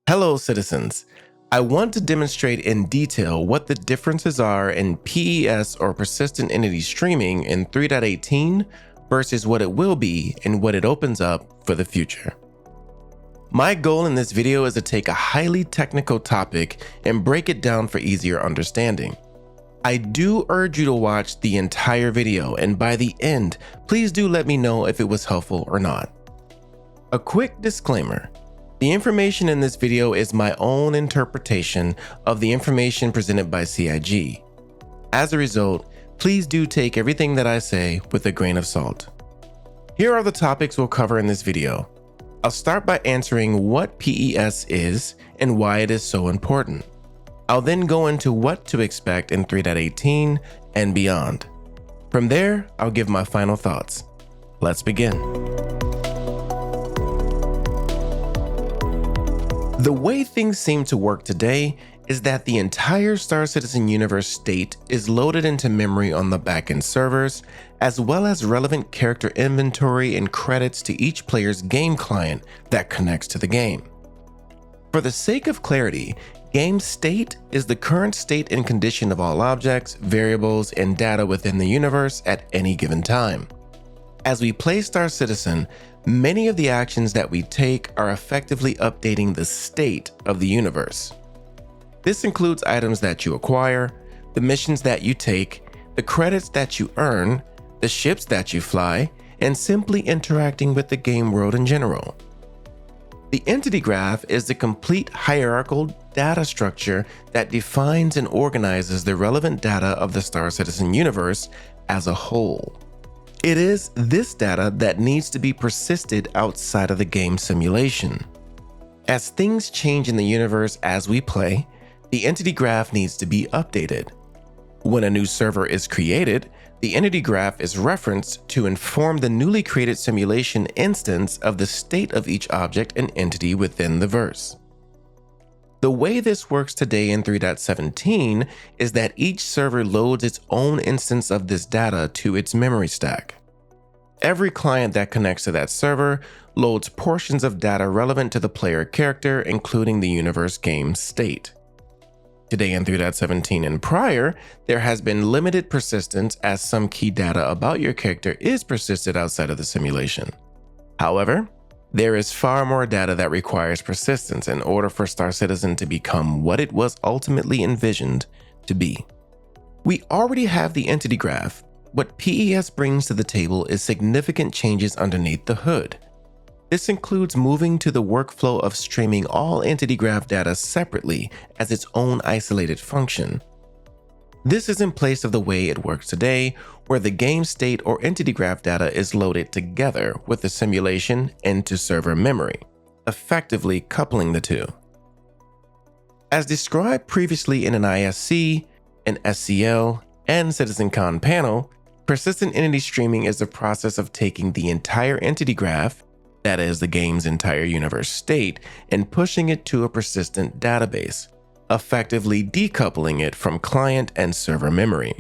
Hello, citizens. I want to demonstrate in detail what the differences are in PES or persistent entity streaming in 3.18 versus what it will be and what it opens up for the future. My goal in this video is to take a highly technical topic and break it down for easier understanding. I do urge you to watch the entire video, and by the end, please do let me know if it was helpful or not. A quick disclaimer. The information in this video is my own interpretation of the information presented by CIG. As a result, please do take everything that I say with a grain of salt. Here are the topics we'll cover in this video. I'll start by answering what PES is and why it is so important. I'll then go into what to expect in 3.18 and beyond. From there, I'll give my final thoughts. Let's begin. The way things seem to work today is that the entire Star Citizen universe state is loaded into memory on the backend servers, as well as relevant character inventory and credits to each player's game client that connects to the game. For the sake of clarity, game state is the current state and condition of all objects, variables, and data within the universe at any given time. As we play Star Citizen, many of the actions that we take are effectively updating the state of the universe. This includes items that you acquire, the missions that you take, the credits that you earn, the ships that you fly, and simply interacting with the game world in general. The entity graph is the complete hierarchical data structure that defines and organizes the relevant data of the Star Citizen universe as a whole. It is this data that needs to be persisted outside of the game simulation. As things change in the universe as we play, the entity graph needs to be updated. When a new server is created, the entity graph is referenced to inform the newly created simulation instance of the state of each object and entity within the verse. The way this works today in 3.17 is that each server loads its own instance of this data to its memory stack. Every client that connects to that server loads portions of data relevant to the player character, including the universe game state. Today in 3.17 and prior, there has been limited persistence as some key data about your character is persisted outside of the simulation. However, there is far more data that requires persistence in order for Star Citizen to become what it was ultimately envisioned to be. We already have the entity graph. What PES brings to the table is significant changes underneath the hood. This includes moving to the workflow of streaming all entity graph data separately as its own isolated function. This is in place of the way it works today, where the game state or entity graph data is loaded together with the simulation into server memory, effectively coupling the two. As described previously in an ISC, an SCL, and CitizenCon panel, persistent entity streaming is the process of taking the entire entity graph, that is the game's entire universe state, and pushing it to a persistent database, effectively decoupling it from client and server memory.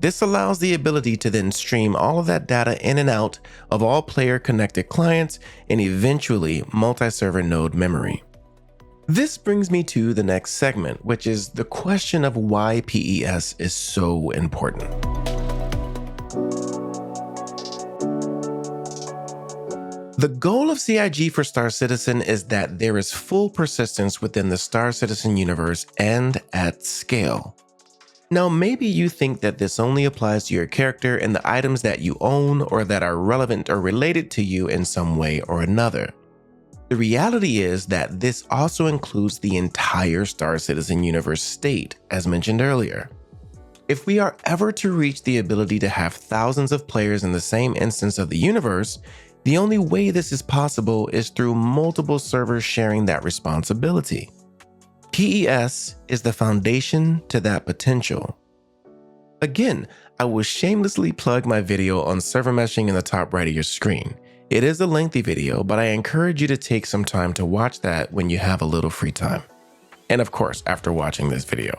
This allows the ability to then stream all of that data in and out of all player connected clients and eventually multi-server node memory. This brings me to the next segment, which is the question of why PES is so important. The goal of CIG for Star Citizen is that there is full persistence within the Star Citizen universe and at scale. Now, maybe you think that this only applies to your character and the items that you own or that are relevant or related to you in some way or another. The reality is that this also includes the entire Star Citizen universe state, as mentioned earlier. If we are ever to reach the ability to have thousands of players in the same instance of the universe, the only way this is possible is through multiple servers sharing that responsibility. PES is the foundation to that potential. Again, I will shamelessly plug my video on server meshing in the top right of your screen. It is a lengthy video, but I encourage you to take some time to watch that when you have a little free time. And of course, after watching this video.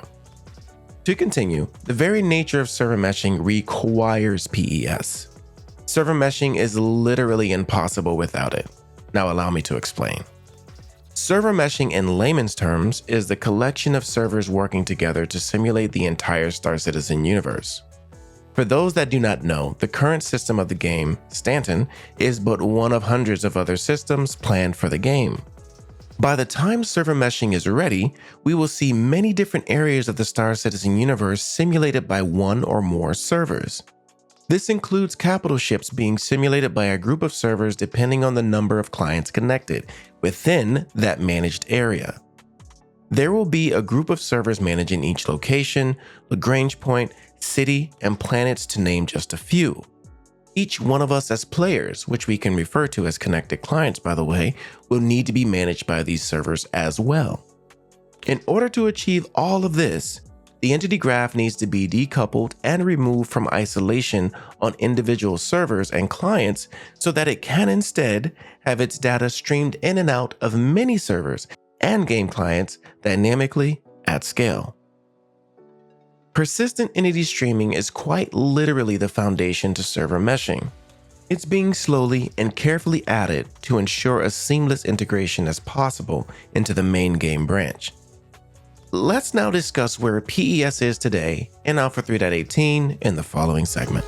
To continue, the very nature of server meshing requires PES. Server meshing is literally impossible without it. Now allow me to explain. Server meshing in layman's terms is the collection of servers working together to simulate the entire Star Citizen universe. For those that do not know, the current system of the game, Stanton, is but one of hundreds of other systems planned for the game. By the time server meshing is ready, we will see many different areas of the Star Citizen universe simulated by one or more servers. This includes capital ships being simulated by a group of servers depending on the number of clients connected within that managed area. There will be a group of servers managing each location, Lagrange point, city, and planets to name just a few. Each one of us as players, which we can refer to as connected clients by the way, will need to be managed by these servers as well. In order to achieve all of this, the entity graph needs to be decoupled and removed from isolation on individual servers and clients so that it can instead have its data streamed in and out of many servers and game clients dynamically at scale. Persistent entity streaming is quite literally the foundation to server meshing. It's being slowly and carefully added to ensure a seamless integration as possible into the main game branch. Let's now discuss where PES is today in Alpha 3.18 in the following segment.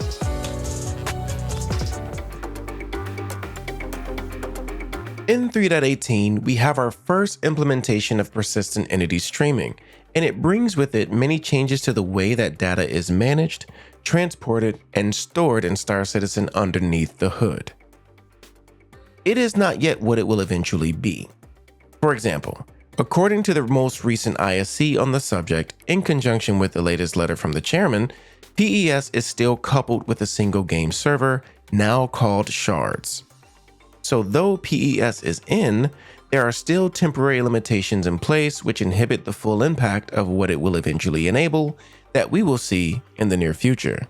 In 3.18, we have our first implementation of persistent entity streaming, and it brings with it many changes to the way that data is managed, transported, and stored in Star Citizen underneath the hood. It is not yet what it will eventually be. For example, according to the most recent ISC on the subject, in conjunction with the latest letter from the chairman, PES is still coupled with a single game server, now called shards. So though PES is in, there are still temporary limitations in place which inhibit the full impact of what it will eventually enable that we will see in the near future.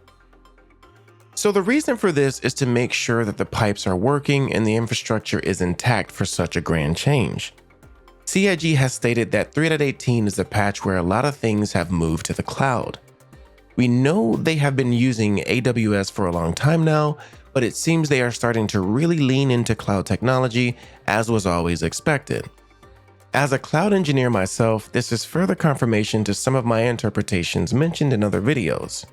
So the reason for this is to make sure that the pipes are working and the infrastructure is intact for such a grand change. CIG has stated that 3.18 is a patch where a lot of things have moved to the cloud. We know they have been using AWS for a long time now, but it seems they are starting to really lean into cloud technology, as was always expected. As a cloud engineer myself, this is further confirmation to some of my interpretations mentioned in other videos.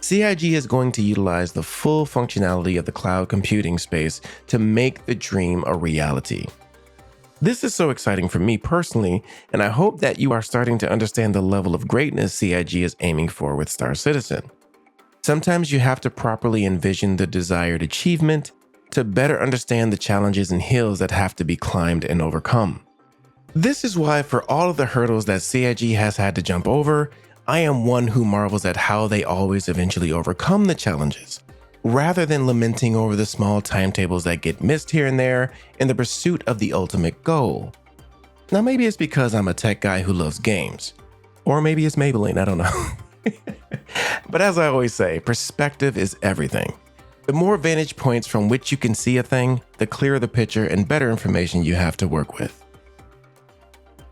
CIG is going to utilize the full functionality of the cloud computing space to make the dream a reality. This is so exciting for me personally, and I hope that you are starting to understand the level of greatness CIG is aiming for with Star Citizen. Sometimes you have to properly envision the desired achievement to better understand the challenges and hills that have to be climbed and overcome. This is why for all of the hurdles that CIG has had to jump over, I am one who marvels at how they always eventually overcome the challenges, rather than lamenting over the small timetables that get missed here and there in the pursuit of the ultimate goal. Now maybe it's because I'm a tech guy who loves games, or maybe it's Maybelline, I don't know. But as I always say, perspective is everything. The more vantage points from which you can see a thing, the clearer the picture and better information you have to work with.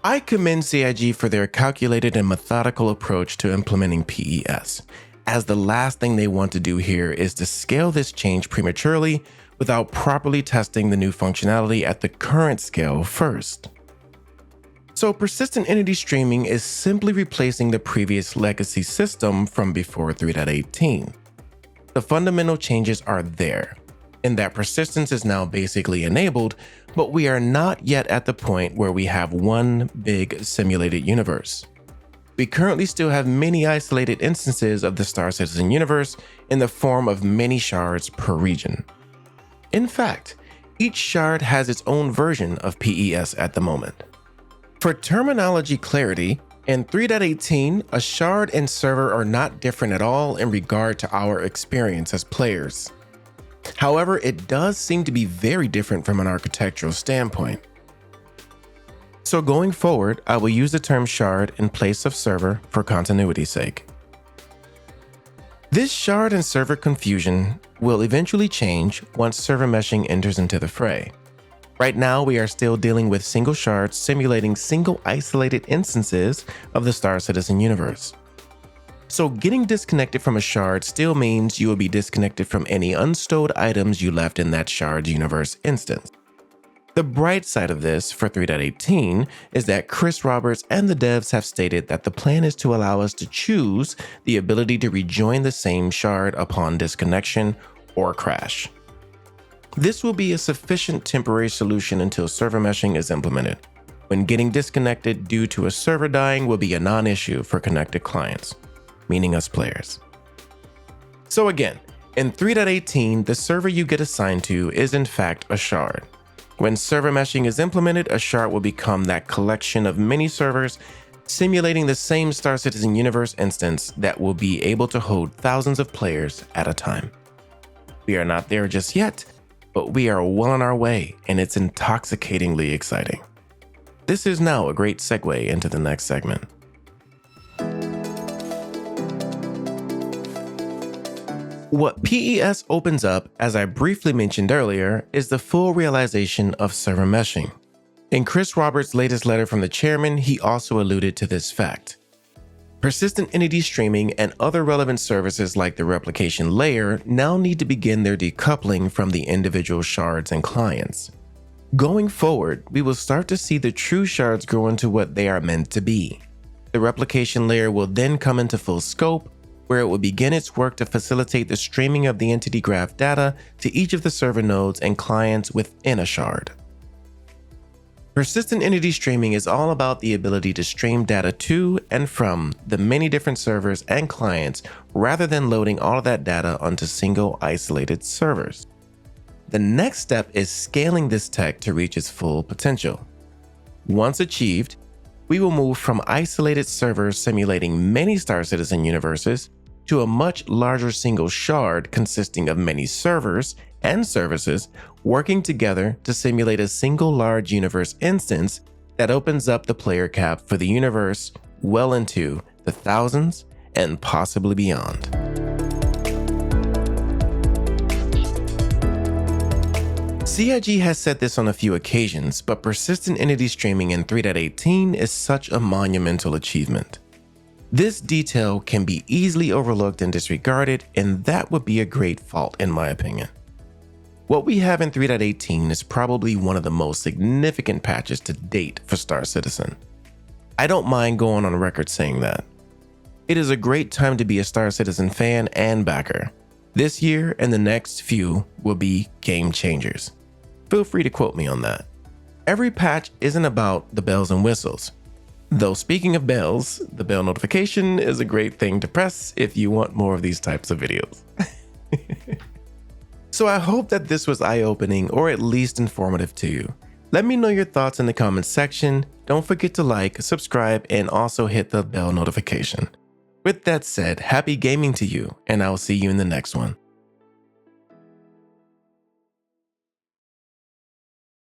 I commend CIG for their calculated and methodical approach to implementing PES, as the last thing they want to do here is to scale this change prematurely without properly testing the new functionality at the current scale first. So persistent entity streaming is simply replacing the previous legacy system from before 3.18. The fundamental changes are there, in that persistence is now basically enabled, but we are not yet at the point where we have one big simulated universe. We currently still have many isolated instances of the Star Citizen universe in the form of many shards per region. In fact, each shard has its own version of PES at the moment. For terminology clarity, in 3.18, a shard and server are not different at all in regard to our experience as players. However, it does seem to be very different from an architectural standpoint. So going forward, I will use the term shard in place of server for continuity's sake. This shard and server confusion will eventually change once server meshing enters into the fray. Right now, we are still dealing with single shards simulating single isolated instances of the Star Citizen universe. So getting disconnected from a shard still means you will be disconnected from any unstowed items you left in that shard's universe instance. The bright side of this for 3.18 is that Chris Roberts and the devs have stated that the plan is to allow us to choose the ability to rejoin the same shard upon disconnection or crash. This will be a sufficient temporary solution until server meshing is implemented, when getting disconnected due to a server dying will be a non-issue for connected clients, meaning us players. So again, in 3.18, the server you get assigned to is in fact a shard. When server meshing is implemented, a shard will become that collection of mini servers simulating the same Star Citizen universe instance that will be able to hold thousands of players at a time. We are not there just yet, but we are well on our way, and it's intoxicatingly exciting. This is now a great segue into the next segment. What PES opens up, as I briefly mentioned earlier, is the full realization of server meshing. In Chris Roberts' latest letter from the chairman, he also alluded to this fact. Persistent entity streaming and other relevant services like the replication layer now need to begin their decoupling from the individual shards and clients. Going forward, we will start to see the true shards grow into what they are meant to be. The replication layer will then come into full scope, where it will begin its work to facilitate the streaming of the entity graph data to each of the server nodes and clients within a shard. Persistent entity streaming is all about the ability to stream data to and from the many different servers and clients rather than loading all of that data onto single isolated servers. The next step is scaling this tech to reach its full potential. Once achieved, we will move from isolated servers simulating many Star Citizen universes to a much larger single shard consisting of many servers and services working together to simulate a single large universe instance that opens up the player cap for the universe well into the thousands and possibly beyond. CIG has said this on a few occasions, but persistent entity streaming in 3.18 is such a monumental achievement. This detail can be easily overlooked and disregarded, and that would be a great fault in my opinion. What we have in 3.18 is probably one of the most significant patches to date for Star Citizen. I don't mind going on record saying that. It is a great time to be a Star Citizen fan and backer. This year and the next few will be game changers. Feel free to quote me on that. Every patch isn't about the bells and whistles. Though speaking of bells, the bell notification is a great thing to press if you want more of these types of videos. So I hope that this was eye-opening or at least informative to you. Let me know your thoughts in the comments section. Don't forget to like, subscribe, and also hit the bell notification. With that said, happy gaming to you, and I'll see you in the next one.